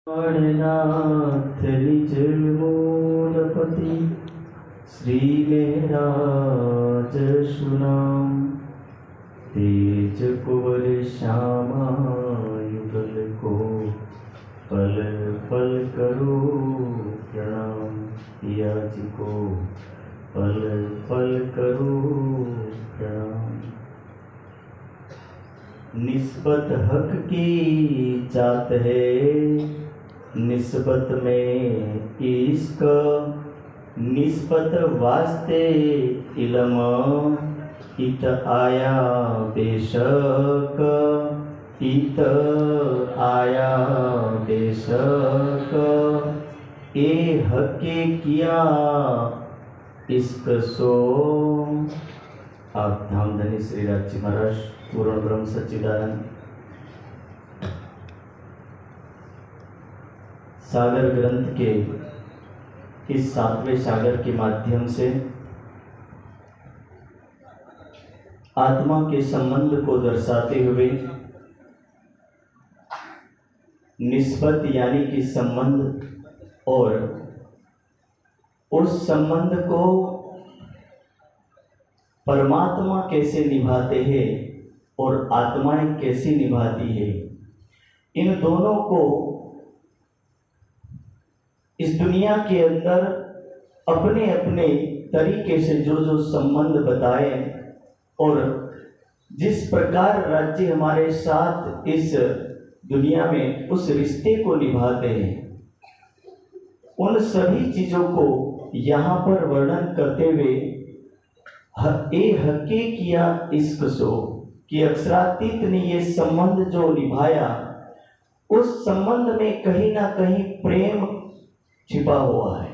नाथ निज मूलपति श्री मेराज सुनाम तेज कुंवर श्यामा युगल को पल पल करो प्रणाम। पिया जी को पल पल करो प्रणाम। निस्बत हक की जात है, निस्बत में इश्क, निस्बत वास्ते इल्म, इत आया बेशक, इत आया बेशक, ए हके किया इश्क सो। आप धामधनी श्री राज महाराज पूर्ण ब्रह्म सच्चिदानंद सागर ग्रंथ के इस 7वें सागर के माध्यम से आत्मा के संबंध को दर्शाते हुए निस्बत यानी कि संबंध और उस संबंध को परमात्मा कैसे निभाते हैं और आत्माएं कैसे निभाती है, इन दोनों को इस दुनिया के अंदर अपने अपने तरीके से जो जो संबंध बताए और जिस प्रकार राज्य हमारे साथ इस दुनिया में उस रिश्ते को निभाते हैं, उन सभी चीजों को यहाँ पर वर्णन करते हुए ए हके किया इश्क सो कि अक्षरातीत ने ये संबंध जो निभाया, उस संबंध में कहीं ना कहीं प्रेम छिपा हुआ है।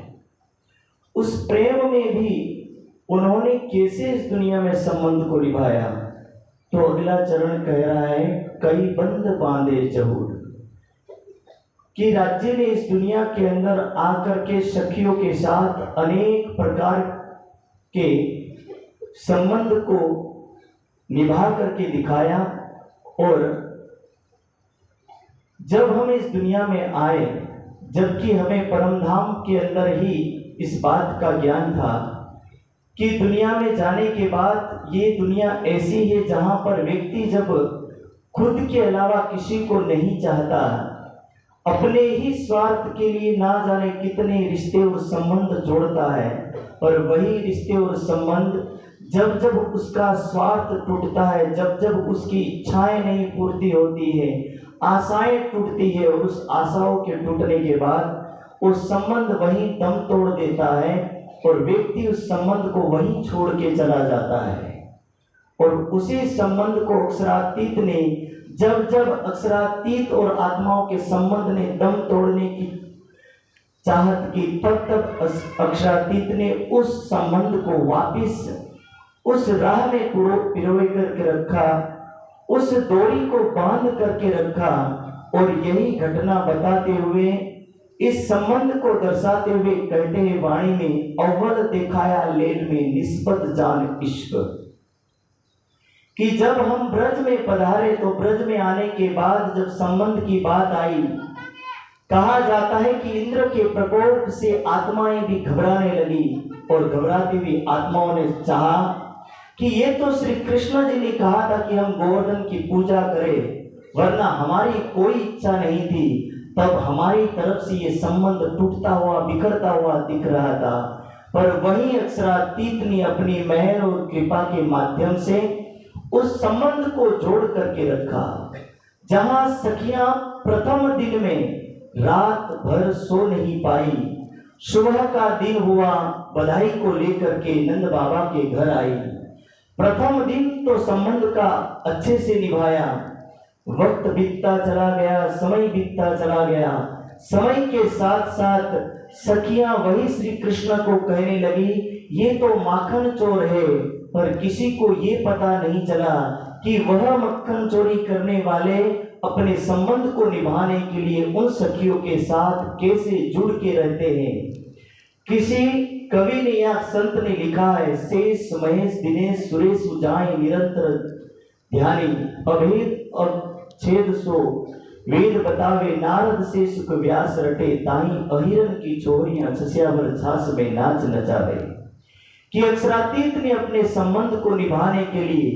उस प्रेम में भी उन्होंने कैसे इस दुनिया में संबंध को निभाया, तो अगला चरण कह रहा है कई बंद बांधे जहूर, कि राज्य ने इस दुनिया के अंदर आकर के सखियों के साथ अनेक प्रकार के संबंध को निभा करके दिखाया। और जब हम इस दुनिया में आए, जबकि हमें परमधाम के अंदर ही इस बात का ज्ञान था कि दुनिया में जाने के बाद ये दुनिया ऐसी है जहां पर व्यक्ति जब खुद के अलावा किसी को नहीं चाहता, अपने ही स्वार्थ के लिए ना जाने कितने रिश्ते और संबंध जोड़ता है, पर वही रिश्ते और संबंध जब जब उसका स्वार्थ टूटता है, जब जब उसकी इच्छाएं नहीं पूर्ति होती है, आशाएं टूटती है, और उस आशाओं के टूटने के बाद उस संबंध वहीं दम तोड़ देता है और व्यक्ति उस संबंध को वहीं छोड़ के चला जाता है। और उसी संबंध को अक्षरातीत ने जब जब अक्षरातीत और आत्माओं के संबंध ने दम तोड़ने की चाहत की, तब तब अक्षरातीत ने उस संबंध को वापिस उस राह में पिरोए करके रखा, उस डोरी को बांध करके रखा। और यही घटना बताते हुए, इस संबंध को दर्शाते हुए कहते हैं वाणी में, अव्वल दिखाया लेन में निस्बत जान इश्क, कि जब हम ब्रज में पधारे तो ब्रज में आने के बाद जब संबंध की बात आई, कहा जाता है कि इंद्र के प्रकोप से आत्माएं भी घबराने लगी और घबराती हुई आत्माओं ने चाहा कि ये तो श्री कृष्ण जी ने कहा था कि हम गोवर्धन की पूजा करें, वरना हमारी कोई इच्छा नहीं थी। तब हमारी तरफ से ये संबंध टूटता हुआ बिखरता हुआ दिख रहा था, पर वही अक्षरातीत ने अपनी मेहर और कृपा के माध्यम से उस संबंध को जोड़ करके रखा। जहां सखियां प्रथम दिन में रात भर सो नहीं पाई, सुबह का दिन हुआ, बधाई को लेकर के नंद बाबा के घर आई। प्रथम दिन तो संबंध का अच्छे से निभाया, वक्त बीतता चला गया, समय बीतता चला गया। समय के साथ साथ सखियां वही श्री कृष्ण को कहने लगी, ये तो माखन चोर है, पर किसी को ये पता नहीं चला कि वह मक्खन चोरी करने वाले अपने संबंध को निभाने के लिए उन सखियों के साथ कैसे जुड़ के रहते हैं। किसी कवि ने या संत ने लिखा है, शेष महेश दिनेश सुरेश जाए निरंतर ध्यानी, अभेद और छेद सो वेद बतावे नारद से सुख व्यास रटे, ताही अहिरन की छोरियां छस्यावर छास में नाच नचावे। कि अक्षरातीत ने अपने संबंध को निभाने के लिए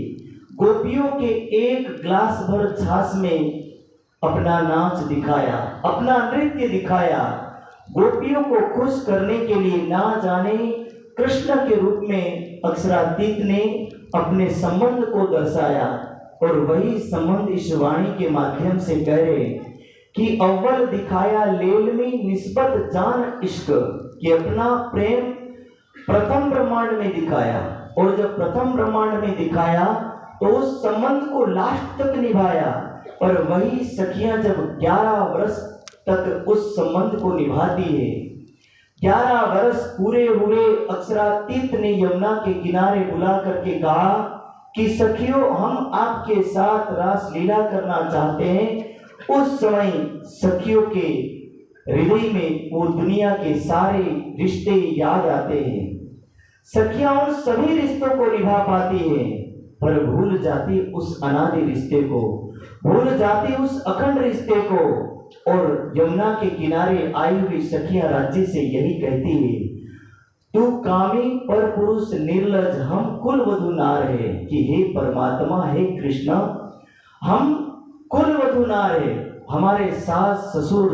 गोपियों के एक ग्लास भर छाछ में अपना नाच दिखाया, अपना नृत्य दिखाया। गोपियों को खुश करने के लिए ना जाने कृष्ण के रूप में अक्षरातीत ने अपने संबंध को दर्शाया। और वही संबंध इस वाणी के माध्यम से कह रहे कि अव्वल दिखाया लेल में निस्बत जान इश्क, कि अपना प्रेम प्रथम ब्रह्मांड में दिखाया। और जब प्रथम ब्रह्मांड में दिखाया तो उस संबंध को लास्ट तक निभाया। और वही सखियां जब 11 वर्ष तक उस संबंध को निभाती है, 11 वर्ष पूरे हुए, अक्षरातीत ने यमुना के किनारे बुला करके कहा कि सखियों, हम आपके साथ रास लीला करना चाहते हैं। उस समय सखियों के हृदय में वो दुनिया के सारे रिश्ते याद आते हैं। सखियां उन सभी रिश्तों को निभा पाती है, पर भूल जाती उस अनादि रिश्ते को, भूल जाती उस अखंड रिश्ते को। और यमुना के किनारे आई हुई सखियां राज्य से यही कहती है, तू कामी पर पुरुष निर्लज, हम कुल वधु नार है। कि हे परमात्मा, हे कृष्ण, हम कुल वधु नार है। हमारे सास ससुर,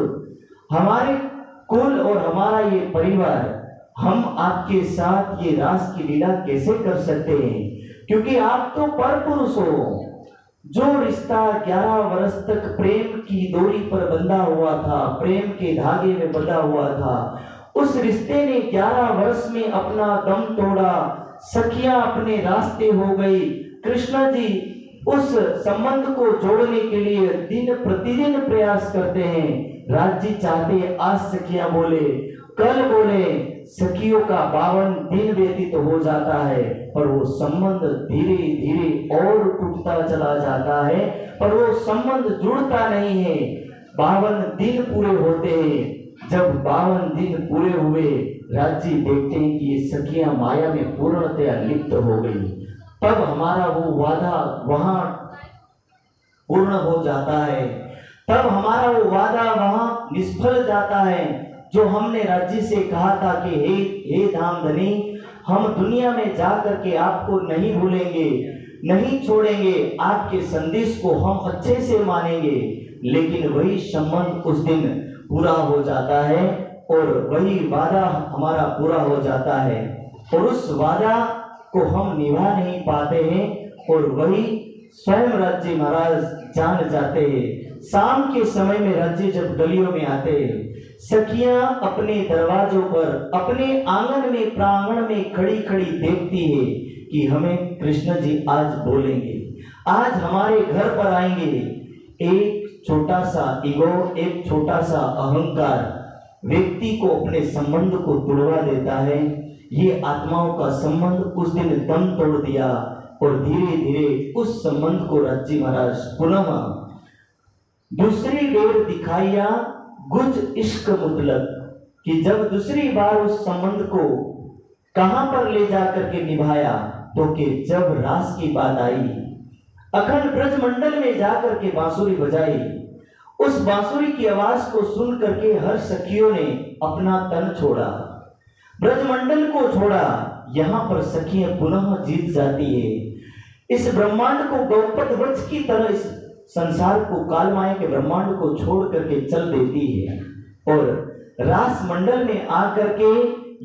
हमारे कुल और हमारा ये परिवार, हम आपके साथ ये रास की लीला कैसे कर सकते हैं, क्योंकि आप तो पर पुरुष हो। जो रिश्ता 11 वर्ष तक प्रेम की डोरी पर बंधा हुआ था, प्रेम के धागे में बंधा हुआ था, उस रिश्ते ने 11 वर्ष में अपना दम तोड़ा। सखियां अपने रास्ते हो गई। कृष्ण जी उस संबंध को जोड़ने के लिए दिन प्रतिदिन प्रयास करते हैं। राज्य चाहते आज सखियां बोले, कल बोले। सखियों का 52 दिन व्यतीत हो जाता है, पर वो संबंध धीरे धीरे और टूटता चला जाता है, पर वो संबंध जुड़ता नहीं है। 52 दिन पूरे होते हैं। जब 52 दिन पूरे हुए, राज्य देखते हैं कि ये सखियां माया में पूर्णतया लिप्त हो गई। तब हमारा वो वादा वहां पूर्ण हो जाता है, तब हमारा वो वादा वहां निष्फल जाता है। जो हमने राज्य से कहा था कि हे धामधनी, हम दुनिया में जा करके आपको नहीं भूलेंगे, नहीं छोड़ेंगे, आपके संदेश को हम अच्छे से मानेंगे। लेकिन वही संबंध उस दिन पूरा हो जाता है और वही वादा हमारा पूरा हो जाता है, और उस वादा को हम निभा नहीं पाते हैं, और वही स्वयं राज्य महाराज जान जाते हैं। शाम के समय में राज्य जब गलियों में आते हैं, सखियां अपने दरवाजों पर, अपने आंगन में, प्रांगण में खड़ी खड़ी देखती है कि हमें कृष्ण जी आज बोलेंगे, आज हमारे घर पर आएंगे। एक छोटा सा ईगो, एक छोटा सा अहंकार व्यक्ति को अपने संबंध को तोड़वा देता है। ये आत्माओं का संबंध उस दिन दम तोड़ दिया, और धीरे धीरे उस संबंध को राज्य महाराज पुनः दूसरी बेर दिखाया गुज इश्क मुतलक, कि जब दूसरी बार उस संबंध को कहां पर ले जाकर के निभाया, तो कि जब रास की बात आई, अखंड ब्रजमंडल में जाकर के बांसुरी बजाई। उस बांसुरी की आवाज को सुन करके हर सखियों ने अपना तन छोड़ा, ब्रजमंडल को छोड़ा। यहां पर सखियां पुनः जीत जाती है। इस ब्रह्मांड को गौपद वृक्ष की तरह, इस संसार को, कालमाया के ब्रह्मांड को छोड़ करके चल देती है, और रास मंडल में आकर के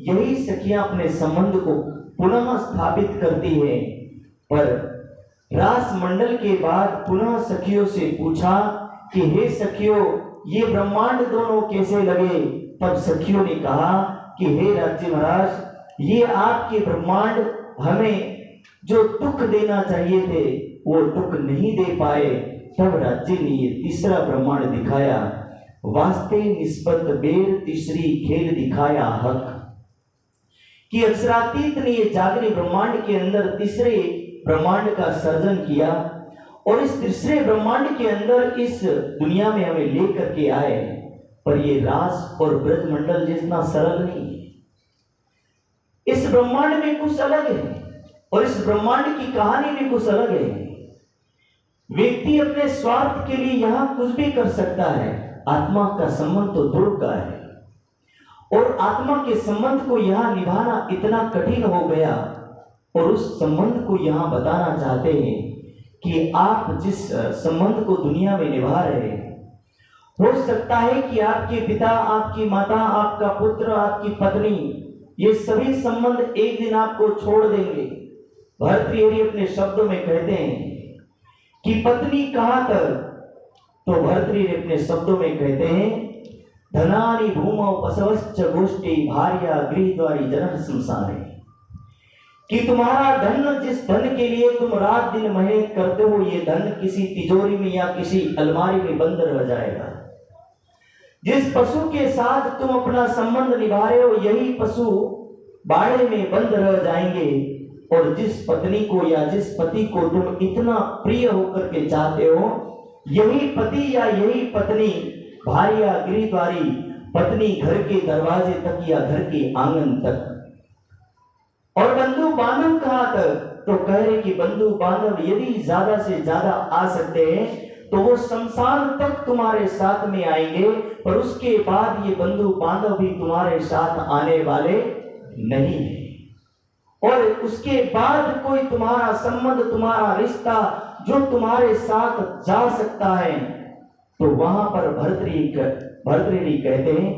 यही सखियां अपने संबंध को पुनः स्थापित करती है। पर रास मंडल के बाद पुनः सखियों से पूछा कि हे सखियों, ये ब्रह्मांड दोनों कैसे लगे? तब सखियों ने कहा कि हे राज्य महाराज, ये आपके ब्रह्मांड हमें जो दुख देना चाहिए थे वो दुख नहीं दे पाए। तब राज्य ने ये तीसरा ब्रह्मांड दिखाया, वास्ते निस्बत बेर तीसरी खेल दिखाया हक, कि अक्षरातीत ने ये जागने ब्रह्मांड के अंदर तीसरे ब्रह्मांड का सर्जन किया, और इस तीसरे ब्रह्मांड के अंदर इस दुनिया में हमें लेकर के आए। पर ये रास और ब्रजमंडल जितना सरल नहीं है। इस ब्रह्मांड में कुछ अलग है, और इस ब्रह्मांड की कहानी भी कुछ अलग है। व्यक्ति अपने स्वार्थ के लिए यहाँ कुछ भी कर सकता है। आत्मा का संबंध तो दूर का है, और आत्मा के संबंध को यहाँ निभाना इतना कठिन हो गया, और उस संबंध को यहाँ बताना चाहते हैं कि आप जिस संबंध को दुनिया में निभा रहे हैं, हो सकता है कि आपके पिता, आपकी माता, आपका पुत्र, आपकी पत्नी, ये सभी संबंध एक दिन आपको छोड़ देंगे। भर्तृहरि अपने शब्दों में कहते हैं कि पत्नी कहाँ तक, तो भर्तृहरि अपने शब्दों में कहते हैं धनानि भूमौ पशवश्च गोष्ठी भार्या गृहद्वारी जनः श्मशाने, कि तुम्हारा धन, जिस धन के लिए तुम रात दिन मेहनत करते हो, ये धन किसी तिजोरी में या किसी अलमारी में बंद रह जाएगा। जिस पशु के साथ तुम अपना संबंध निभा रहे हो, यही पशु बाड़े में बंद रह जाएंगे। और जिस पत्नी को या जिस पति को तुम इतना प्रिय होकर के चाहते हो, यही पति या यही पत्नी भार्या गृहद्वारी, पत्नी घर के दरवाजे तक या घर के आंगन तक। और बंधु बांधव कहाँ तक, तो कह रहे कि बंधु बांधव यदि ज्यादा से ज्यादा आ सकते हैं तो वो शमशान तक तुम्हारे साथ में आएंगे, पर उसके बाद ये बंधु बांधव भी तुम्हारे साथ आने वाले नहीं है। और उसके बाद कोई तुम्हारा संबंध, तुम्हारा रिश्ता जो तुम्हारे साथ जा सकता है, तो वहां पर भर्तृहरि कहते हैं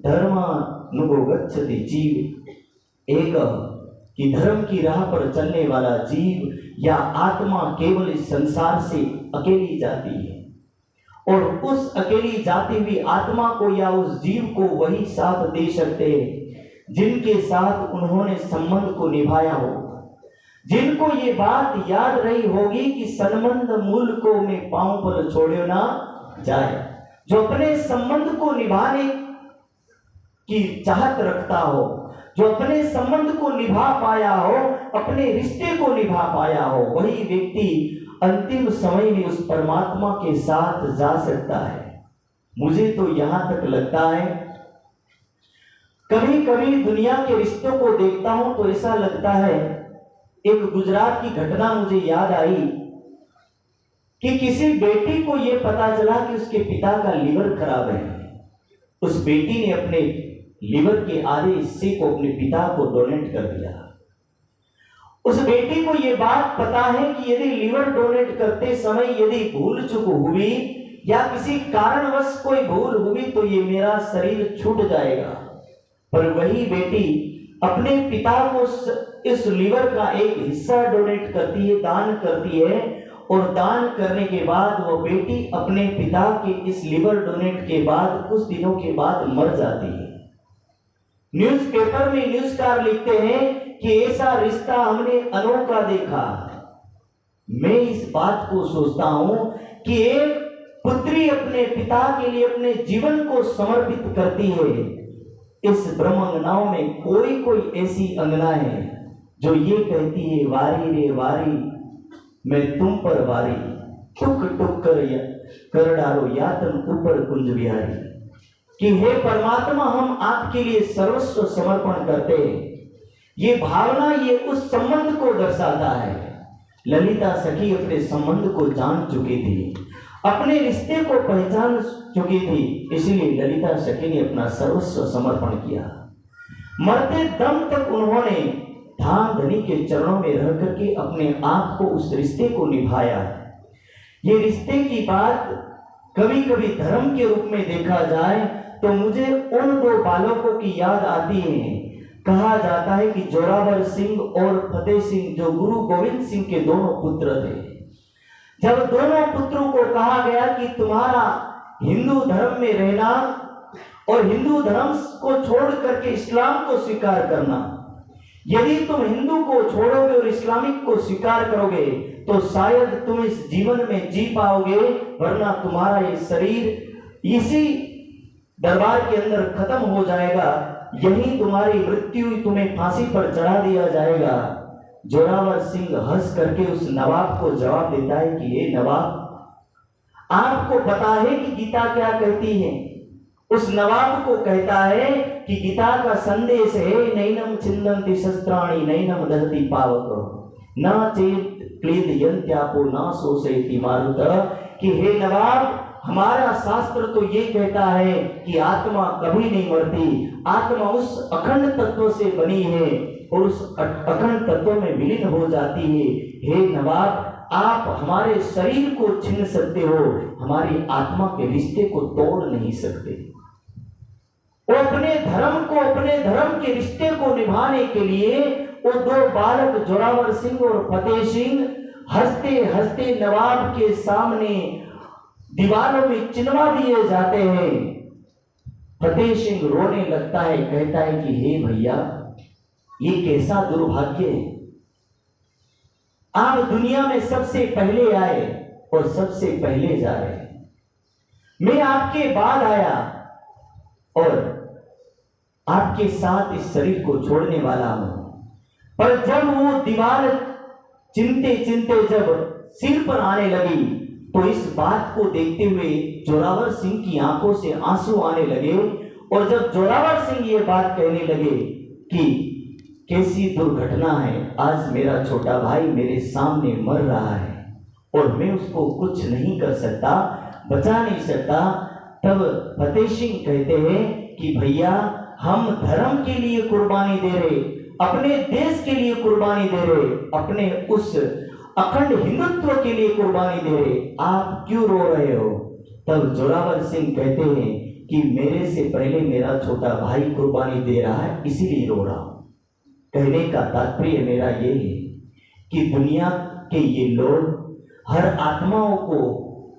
धर्मानुगो गच्छति जीव एक, कि धर्म की राह पर चलने वाला जीव या आत्मा केवल इस संसार से अकेली जाती है, और उस अकेली जाती हुई आत्मा को या उस जीव को वही साथ दे सकते हैं जिनके साथ उन्होंने संबंध को निभाया हो, जिनको ये बात याद रही होगी कि संबंध मूल को में पांव पर छोड़े ना जाए, जो अपने संबंध को निभाने की चाहत रखता हो, जो अपने संबंध को निभा पाया हो, अपने रिश्ते को निभा पाया हो, वही व्यक्ति अंतिम समय में उस परमात्मा के साथ जा सकता है। मुझे तो यहां तक लगता है, कभी कभी दुनिया के रिश्तों को देखता हूं तो ऐसा लगता है, एक गुजरात की घटना मुझे याद आई कि किसी बेटी को यह पता चला कि उसके पिता का लीवर खराब है। उस बेटी ने अपने लीवर के आधे हिस्से को अपने पिता को डोनेट कर दिया। उस बेटी को यह बात पता है कि यदि लीवर डोनेट करते समय यदि भूल चूक हुई या किसी कारणवश कोई भूल हुई तो ये मेरा शरीर छूट जाएगा, पर वही बेटी अपने पिता को इस लीवर का एक हिस्सा डोनेट करती है, दान करती है, और दान करने के बाद वो बेटी अपने पिता के इस लीवर डोनेट के बाद कुछ दिनों के बाद मर जाती है। न्यूज़पेपर में न्यूज़कार लिखते हैं कि ऐसा रिश्ता हमने अनोखा देखा। मैं इस बात को सोचता हूं कि एक पुत्री अपने पिता के लिए अपने जीवन को समर्पित करती है। इस ब्रह्मांगनाओं में कोई कोई ऐसी अंगना है जो ये कहती है, वारी रे वारी मैं तुम पर वारी, टुक टुक कर डालो यातन ऊपर कुंज बिहारी, कि हे परमात्मा हम आपके लिए सर्वस्व समर्पण करते हैं। ये भावना, ये उस संबंध को दर्शाता है। ललिता सखी अपने संबंध को जान चुकी थी, अपने रिश्ते को पहचान चुकी थी, इसलिए ललिता सखी ने अपना सर्वस्व समर्पण किया। मरते दम तक उन्होंने धाम धनी के चरणों में रह करके अपने आप को उस रिश्ते को निभाया। ये रिश्ते की बात कभी कभी धर्म के रूप में देखा जाए तो मुझे उन दो बालकों की याद आती है। कहा जाता है कि जोरावर सिंह और फतेह सिंह जो गुरु गोविंद सिंह के दोनों पुत्र थे, जब दोनों पुत्रों को कहा गया कि तुम्हारा हिंदू धर्म में रहना और हिंदू धर्म को छोड़ करके इस्लाम को स्वीकार करना, यदि तुम हिंदू को छोड़ोगे और इस्लामिक को स्वीकार करोगे तो शायद तुम इस जीवन में जी पाओगे, वरना तुम्हारा ये शरीर इसी दरबार के अंदर खत्म हो जाएगा, यही तुम्हारी मृत्यु, तुम्हें फांसी पर चढ़ा दिया जाएगा। जोरावर सिंह हंस करके उस नवाब को जवाब देता है कि ये नवाब, आपको पता है कि गीता क्या कहती है? उस नवाब को कहता है कि गीता का संदेश है, नैनम छिंदन्ति शस्त्राणि नैनम दहति पावक, न चेत क्लेदयन्त्यापो न शोषयति मारुत, कि हे नवाब, हमारा शास्त्र तो ये कहता है कि आत्मा कभी नहीं मरती, आत्मा उस अखंड तत्व से बनी है और उस अखंड तत्व में विलीन हो जाती है। हे नवाब, आप हमारे शरीर को छीन सकते हो, हमारी आत्मा के रिश्ते को तोड़ नहीं सकते। वो अपने धर्म के रिश्ते को निभाने के लिए वो दो बालक जोरावर सिंह और फतेह सिंह हंसते हंसते नवाब के सामने दीवारों में चिनवा दिए जाते हैं। फतेह सिंह रोने लगता है, कहता है कि हे भैया, ये कैसा दुर्भाग्य है, आप दुनिया में सबसे पहले आए और सबसे पहले जा रहे हैं। मैं आपके बाद आया और आपके साथ इस शरीर को छोड़ने वाला हूं। पर जब वो दीवार चिंते चिंते जब सिर पर आने लगी तो इस बात को देखते हुए जोरावर सिंह की आंखों से आंसू आने लगे। और जब जोरावर सिंह ये बात कहने लगे कि कैसी दुर्घटना है, आज मेरा छोटा भाई मेरे सामने मर रहा है और मैं उसको कुछ नहीं कर सकता, बचा नहीं सकता, तब फतेह सिंह कहते हैं कि भैया, हम धर्म के लिए कुर्बानी दे रहे, अपने देश के लिए कुर्बानी दे रहे, अपने उस अखंड हिंदुत्व के लिए कुर्बानी दे रहे, आप क्यों रो रहे हो? तब जोरावर सिंह कहते हैं कि मेरे से पहले मेरा छोटा भाई कुर्बानी दे रहा है, इसीलिए रो रहा हूं। कहने का तात्पर्य मेरा ये है कि दुनिया के ये लोग हर आत्माओं को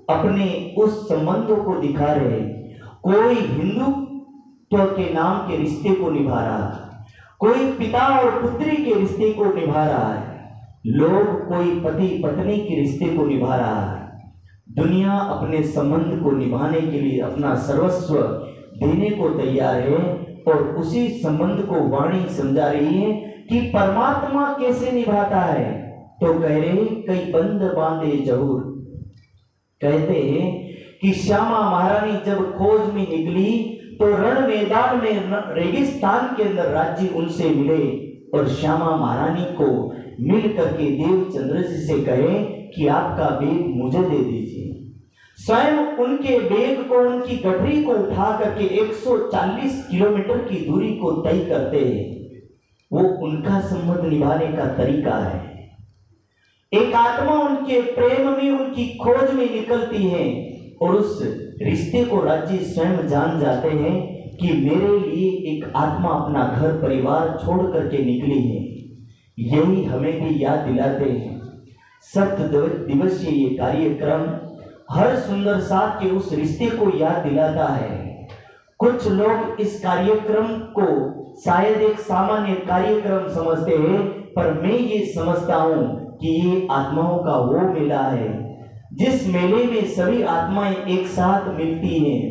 अपने उस संबंधों को दिखा रहे हैं। कोई हिंदुत्व के नाम के रिश्ते को निभा रहा है, कोई पिता और पुत्री के रिश्ते को निभा रहा है, लोग कोई पति पत्नी के रिश्ते को निभा रहा है। दुनिया अपने संबंध को निभाने के लिए अपना सर्वस्व देने को तैयार है और उसी संबंध को वाणी समझा रही है कि परमात्मा कैसे निभाता है। तो कह रहे कई बंद बांधे जहूर, कहते हैं कि श्यामा महारानी जब खोज में निकली तो रण मैदान में रेगिस्तान के अंदर राज्य उनसे मिले और श्यामा महारानी को मिल करके देवचंद्र जी से कहे कि आपका बेग मुझे दे दीजिए। स्वयं उनके बेग को, उनकी गठरी को उठा करके 140 किलोमीटर की दूरी को तय करते हैं। वो उनका संबंध निभाने का तरीका है। एक आत्मा उनके प्रेम में, उनकी खोज में निकलती है और उस रिश्ते को राज्य स्वयं जान जाते हैं कि मेरे लिए एक आत्मा अपना घर परिवार छोड़ करके निकली है। यही हमें भी याद दिलाते हैं। 7 दिवसीय ये कार्यक्रम हर सुंदर साथ के उस रिश्ते को याद दिलाता है। कुछ लोग इस कार्यक्रम को शायद एक सामान्य कार्यक्रम समझते हैं, पर मैं ये समझता हूं कि ये आत्माओं का वो मेला है जिस मेले में सभी आत्माएं एक साथ मिलती हैं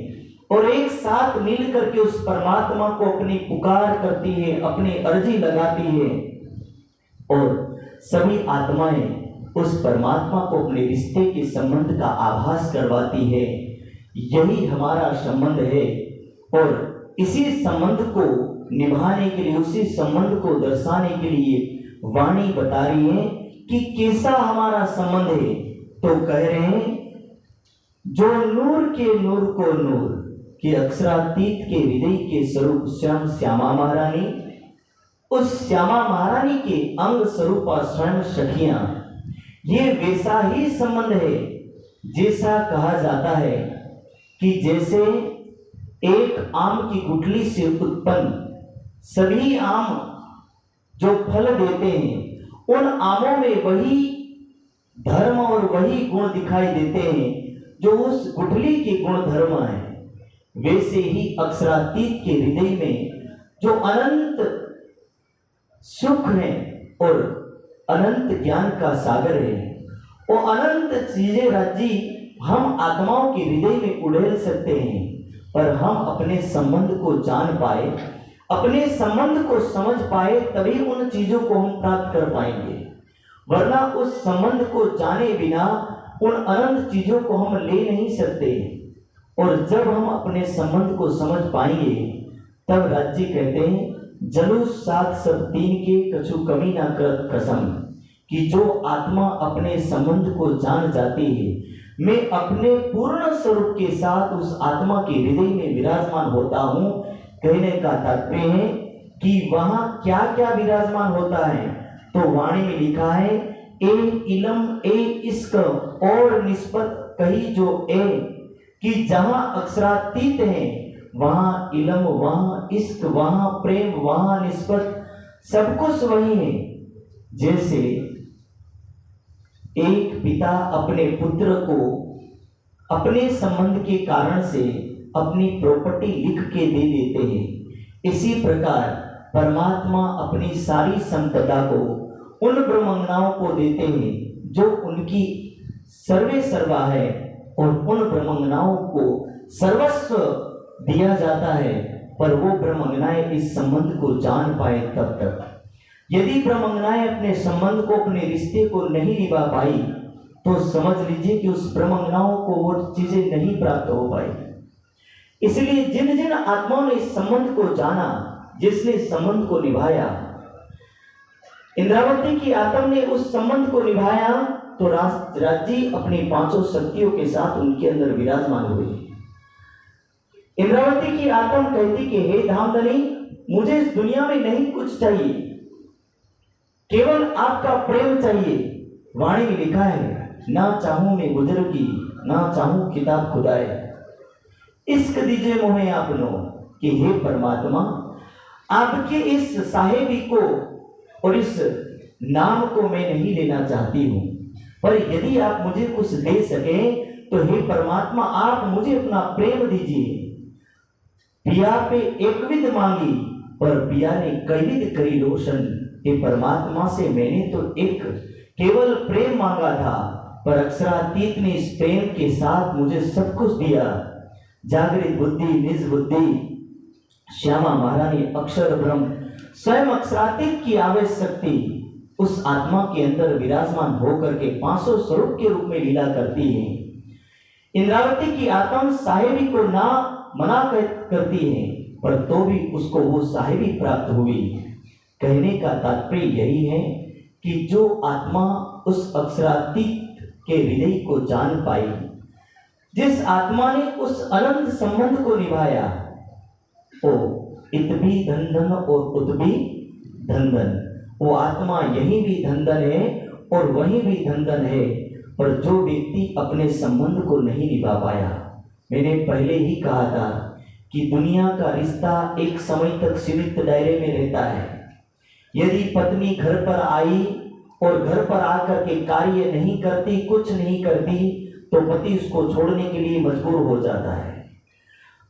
और एक साथ मिल करके उस परमात्मा को अपनी पुकार करती है, अपनी अर्जी लगाती है और सभी आत्माएं उस परमात्मा को अपने रिश्ते के संबंध का आभास करवाती है। यही हमारा संबंध है और इसी संबंध को निभाने के लिए, उसी संबंध को दर्शाने के लिए वाणी बता रही है कि कैसा हमारा संबंध है। तो कह रहे हैं जो नूर के नूर को नूर के अक्षरातीत के हृदय के स्वरूप स्वयं श्यामा महारानी, उस श्यामा महारानी के अंग स्वरूपा स्वयं सखियां, ये वैसा ही संबंध है जैसा कहा जाता है कि जैसे एक आम की गुठली से उत्पन्न सभी आम जो फल देते हैं, उन आमों में वही धर्म और वही गुण दिखाई देते हैं जो उस गुठली के गुण धर्म है। वैसे ही अक्षरातीत के हृदय में जो अनंत सुख है और अनंत ज्ञान का सागर है, वो अनंत चीजें राज्य हम आत्माओं के हृदय में उड़ेल सकते हैं, पर हम अपने संबंध को जान पाए, अपने संबंध को समझ पाए, तभी उन चीजों को हम प्राप्त कर पाएंगे। वरना उस संबंध को जाने बिना उन अनंत चीजों को हम ले नहीं सकते। और जब हम अपने संबंध को समझ पाएंगे तब राज्य कहते हैं जलु सात सब तीन के कछु कमी ना करत कसम, कि जो आत्मा अपने संबंध को जान जाती है, मैं अपने पूर्ण स्वरूप के साथ उस आत्मा के हृदय में विराजमान होता हूँ। कहने का तात्पर्य है कि वहां क्या क्या विराजमान होता है। तो वाणी में लिखा है, ए इलम ए इश्क और निस्बत कही जो ए, कि जहां अक्षरातीत है वहां इलम, वहां इश्क, वहां प्रेम, वहां निस्बत, सब कुछ वही है। जैसे एक पिता अपने पुत्र को अपने संबंध के कारण से अपनी प्रॉपर्टी लिख के दे देते हैं, इसी प्रकार परमात्मा अपनी सारी संपदा को उन ब्रह्मंगनाओं को देते हैं जो उनकी सर्वे सर्वा है, और उन ब्रह्मंगनाओं को सर्वस्व दिया जाता है। पर वो ब्रह्मंगनाएं इस संबंध को जान पाए तब तक। यदि ब्रह्मंगनाएं अपने संबंध को, अपने रिश्ते को नहीं निभा पाई, तो समझ लीजिए कि उस ब्रह्मंगनाओं को वो चीजें नहीं प्राप्त हो पाई। इसलिए जिन जिन आत्माओं ने इस संबंध को जाना, जिसने संबंध को निभाया, इंद्रावती की आत्मा ने उस संबंध को निभाया, तो राज्य अपनी पांचों शक्तियों के साथ उनके अंदर विराजमान हुए। इंद्रावती की आत्मा कहती कि हे धामधनी, मुझे इस दुनिया में नहीं कुछ चाहिए, केवल आपका प्रेम चाहिए। वाणी में लिखा है, ना चाहूं मैं बुजुर्गी, ना चाहूं किताब खुदाए, इश्क दीजिए मोहे आपनो, कि हे परमात्मा, आपके इस साहेबी को और इस नाम को मैं नहीं लेना चाहती हूं, पर यदि आप मुझे कुछ दे सके तो हे परमात्मा, आप मुझे अपना प्रेम दीजिए। पिया पे एक विध मांगी, पर पिया ने कई विध करी रोशन। हे परमात्मा से मैंने तो एक केवल प्रेम मांगा था, पर अक्षरातीत ने इस प्रेम के साथ मुझे सब कुछ दिया। जागृत बुद्धि, निज बुद्धि, श्यामा महारानी, अक्षर ब्रह्म, स्वयं अक्षरातीत की आवेश शक्ति उस आत्मा के अंदर विराजमान होकर के 500 स्वरूप के रूप में लीला करती है। इंद्रावती की आत्मा साहेबी को ना मना करती है, पर तो भी उसको वो साहेबी प्राप्त हुई। कहने का तात्पर्य यही है कि जो आत्मा उस अक्षरातीत के हृदय को जान पाई, जिस आत्मा ने उस अनंत संबंध को निभाया, ओ इत भी धन धन और उत भी धन धन, वो आत्मा यही भी धन धन है और वही भी धन धन है। पर जो व्यक्ति अपने संबंध को नहीं निभा पाया, मैंने पहले ही कहा था कि दुनिया का रिश्ता एक समय तक सीमित दायरे में रहता है। यदि पत्नी घर पर आई और घर पर आकर के कार्य नहीं करती, कुछ नहीं करती, तो पति उसको छोड़ने के लिए मजबूर हो जाता है।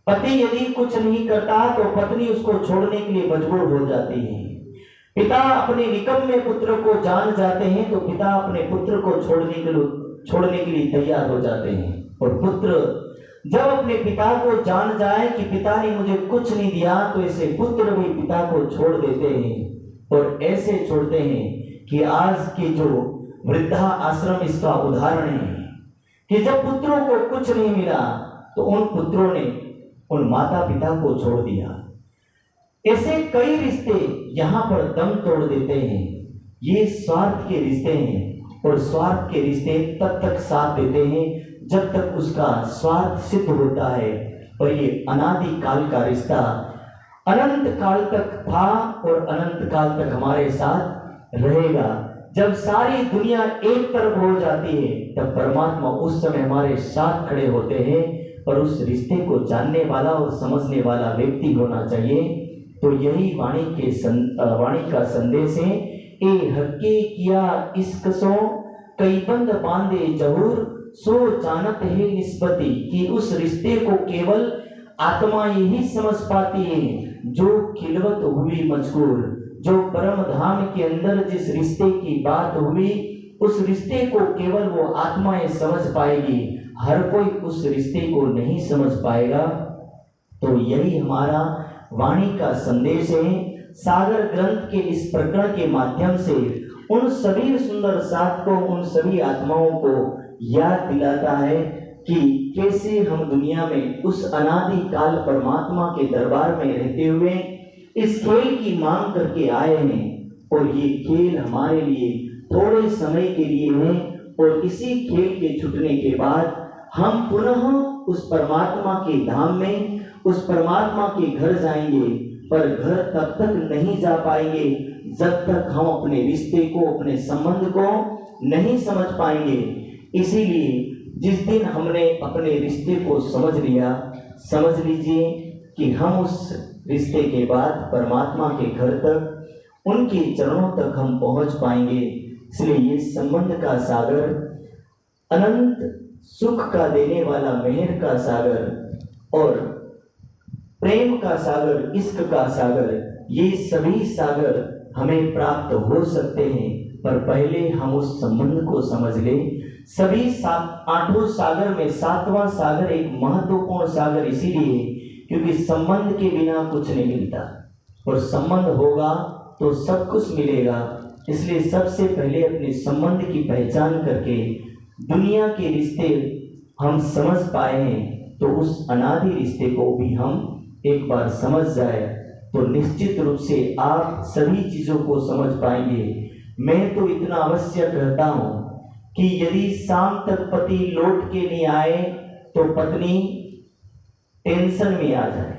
पति यदि कुछ नहीं करता तो पत्नी उसको छोड़ने के लिए मजबूर हो जाती है। पिता अपने निकम्मे पुत्र को जान जाते हैं तो पिता अपने पुत्र को छोड़ने के लिए तैयार हो जाते हैं। और पुत्र जब अपने पिता को जान जाए कि पिता ने मुझे कुछ नहीं दिया, तो ऐसे पुत्र भी पिता को छोड़ देते हैं। और ऐसे छोड़ते हैं कि आज के जो वृद्धा आश्रम इसका उदाहरण है कि जब पुत्रों को कुछ नहीं मिला तो उन पुत्रों ने उन माता पिता को छोड़ दिया। ऐसे कई रिश्ते यहाँ पर दम तोड़ देते हैं। ये स्वार्थ के रिश्ते हैं, और स्वार्थ के रिश्ते तब तक साथ देते हैं जब तक उसका स्वार्थ सिद्ध होता है। और ये अनादि काल का रिश्ता अनंत काल तक था और अनंत काल तक हमारे साथ रहेगा। जब सारी दुनिया एक तरफ हो जाती है तब परमात्मा उस समय हमारे साथ खड़े होते हैं। पर उस रिश्ते को जानने वाला और समझने वाला व्यक्ति होना चाहिए। तो यही वाणी का संदेश है। ए हक्के किया इश्क सो, कई बंद बांधे जहूर, सो जानत है निस्बती, कि उस रिश्ते को केवल आत्मा ही समझ पाती है जो खिलवत हुई मजबूर। जो परम धाम के अंदर जिस रिश्ते की बात हुई, उस रिश्ते को केवल वो आत्माएं समझ पाएगी, हर कोई उस रिश्ते को नहीं समझ पाएगा। तो यही हमारा वाणी का संदेश है। सागर ग्रंथ के इस प्रकरण के माध्यम से उन सभी सुंदर साधकों, उन सभी आत्माओं को याद दिलाता है कि कैसे हम दुनिया में उस अनादि काल परमात्मा के दरबार में रहते हुए इस खेल की मांग करके आए हैं। और ये खेल हमारे लिए थोड़े समय के लिए है और इसी खेल के छूटने के बाद हम पुनः उस परमात्मा के धाम में, उस परमात्मा के घर जाएंगे। पर घर तब तक नहीं जा पाएंगे जब तक हम अपने रिश्ते को, अपने संबंध को नहीं समझ पाएंगे। इसीलिए जिस दिन हमने अपने रिश्ते को समझ लिया, समझ लीजिए कि हम उस रिश्ते के बाद परमात्मा के घर तक, उनके चरणों तक हम पहुंच पाएंगे। इसलिए ये संबंध का सागर, अनंत सुख का देने वाला मेहर का सागर और प्रेम का सागर, इश्क का सागर, ये सभी सागर हमें प्राप्त हो सकते हैं। पर पहले हम उस संबंध को समझ लें। सभी आठों सागर में सातवां सागर एक महत्वपूर्ण सागर इसीलिए क्योंकि संबंध के बिना कुछ नहीं मिलता और संबंध होगा तो सब कुछ मिलेगा। इसलिए सबसे पहले अपने संबंध की पहचान करके दुनिया के रिश्ते हम समझ पाए हैं तो उस अनादि रिश्ते को भी हम एक बार समझ जाए तो निश्चित रूप से आप सभी चीजों को समझ पाएंगे। मैं तो इतना अवश्य कहता हूं कि यदि शाम तक पति लौट के नहीं आए तो पत्नी टेंशन में आ जाए।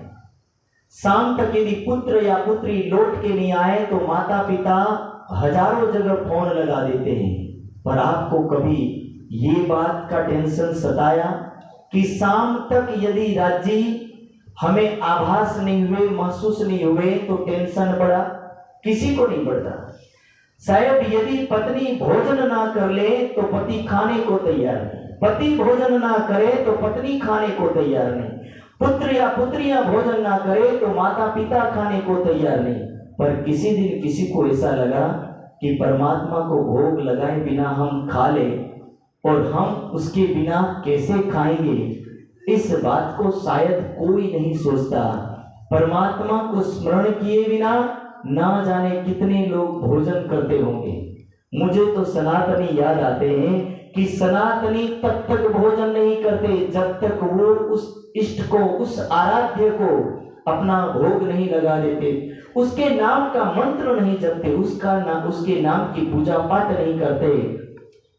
शाम तक यदि पुत्र या पुत्री लौट के नहीं आए तो माता पिता हजारों जगह फोन लगा देते हैं। पर आपको कभी ये बात का टेंशन सताया कि शाम तक यदि राजी हमें आभास नहीं हुए, महसूस नहीं हुए तो टेंशन बढ़ा? किसी को नहीं बढ़ता। शायद यदि पत्नी भोजन ना कर ले तो पति खाने को तैयार नहीं, पति भोजन ना करे तो पत्नी खाने को तैयार नहीं, पुत्र या पुत्रियां भोजन ना करे तो माता पिता खाने को तैयार नहीं। पर किसी दिन किसी को ऐसा लगा कि परमात्मा को भोग लगाए बिना हम खा ले और हम उसके बिना कैसे खाएंगे, इस बात को शायद कोई नहीं सोचता। परमात्मा को स्मरण किए बिना ना जाने कितने लोग भोजन करते होंगे। मुझे तो सनातनी याद आते हैं कि सनातनी तब तक भोजन नहीं करते जब तक वो उस इष्ट को, उस आराध्य को अपना भोग नहीं लगा देते, उसके नाम का मंत्र नहीं जपते, उसके नाम की पूजा पाठ नहीं करते।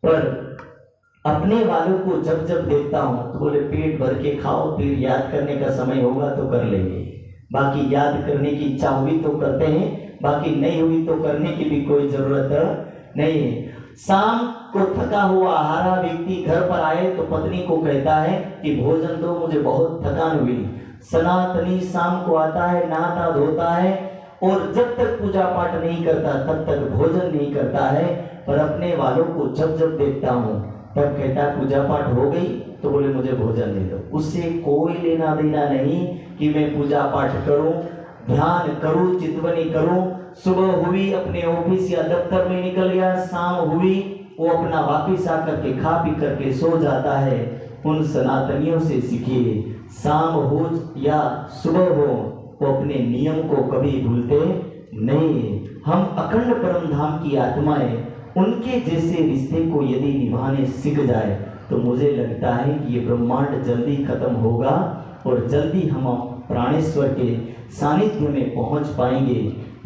पर अपने वालों को जब जब देखता हूं तो बोले पेट भर के खाओ, फिर याद करने का समय होगा तो कर लेंगे। बाकी याद करने की इच्छा हुई तो करते हैं, बाकी नहीं हुई तो करने की भी कोई जरूरत नहीं है। शाम को थका हुआ हारा व्यक्ति घर पर आए तो पत्नी को कहता है कि भोजन दो, मुझे बहुत थकान हुई। सनातनी शाम को आता है, नहाता धोता है और जब तक पूजा पाठ नहीं करता तब तक भोजन नहीं करता है। पर अपने वालों को जब जब देखता हूँ तब कहता है पूजा पाठ हो गई तो बोले मुझे भोजन दे दो। उससे कोई लेना देना नहीं कि मैं पूजा पाठ करूं, ध्यान करूं, चितवनी करूं। सुबह हुई अपने ऑफिस या दफ्तर में निकल गया, शाम हुई वो अपना वापिस आकर के खा पी करके सो जाता है। उन सनातनियों से सीखिए, शाम हो या सुबह हो वो अपने नियम को कभी भूलते नहीं। हम अखंड परम धाम की आत्माएं उनके जैसे रिश्ते को यदि निभाने सीख जाए तो मुझे लगता है कि ये ब्रह्मांड जल्दी खत्म होगा और जल्दी हम प्राणेश्वर के सानिध्य में पहुंच पाएंगे।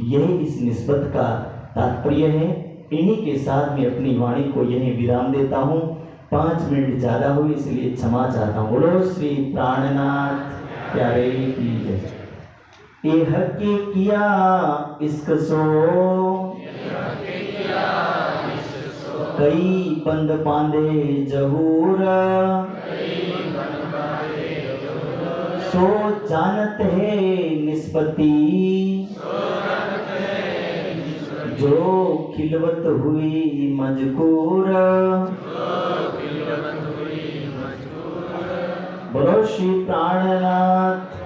यही इस निस्बत का तात्पर्य है। इन्हीं के साथ मैं अपनी वाणी को यहीं विराम देता हूँ। 5 मिनट ज़्यादा हुई इसलिए क्षमा चाहता हूँ। बोलो श्री प्राणनाथ प्यारे की जय। एह के किया इश्क सो कई बंद पांदे जहूर, सो जानत है निस्पति, जो खिलवत हुई मजकूर। बोलो श्री प्राणनाथ